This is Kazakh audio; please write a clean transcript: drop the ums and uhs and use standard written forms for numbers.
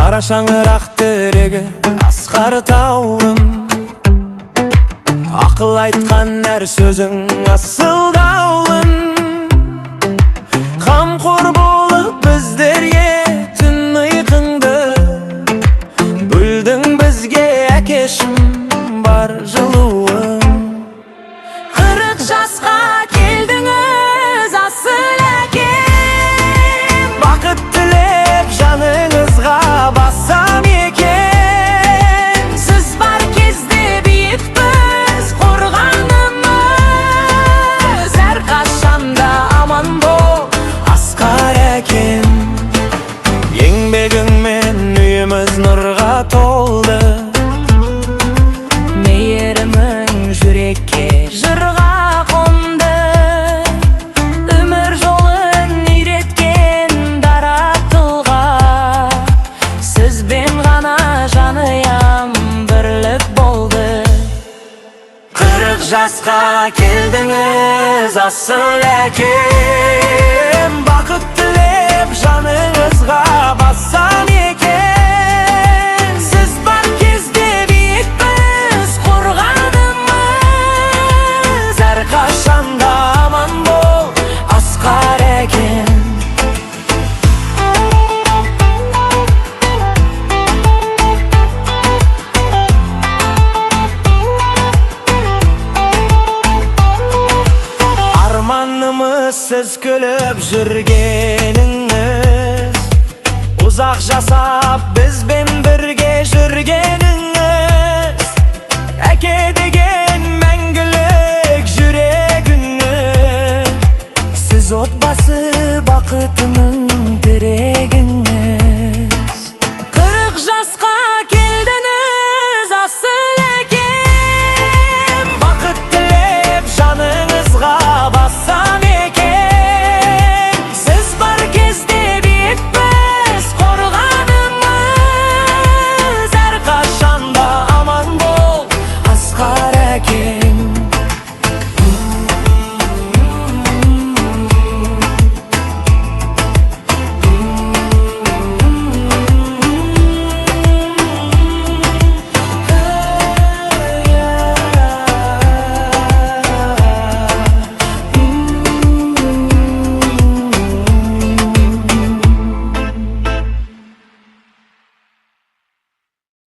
Кара шаңырақ тірегі асқар тауым, ақыл айтқан әр сөзің асылдаулым. Қамқор болып біздерге түн ұйқыңды бөлдің, бізге әкешім бар жылуым. 40 жасқа келдіңіз асыл әкем, Бақыт тілеп жаныңызға басам екен. сіз бар кезде биікпіз қорғанымыз, әрқашанда аман бол Асқар әкем, еңбегіңмен үйіміз нұрға толды. мейірімің жүрекке жырға қонды. Өмір жолын үйреткен дара тұлға, сізбен ғана жаныям бірлік болды. 40 жасқа келдіңіз асыл әкем, бақыт тілеп жаныңызға басам екен. сіз бар кезде биікпіз қорғанымыз, Әрқашанда аман бол асқар әкем. Арманымыз сіз күліп жүргеніңіз, ұзақ жасап бізбен бірге жүргеніңіз. Әке деген мәңгілік жүрегіңіз, сіз отбасы бақытымыз.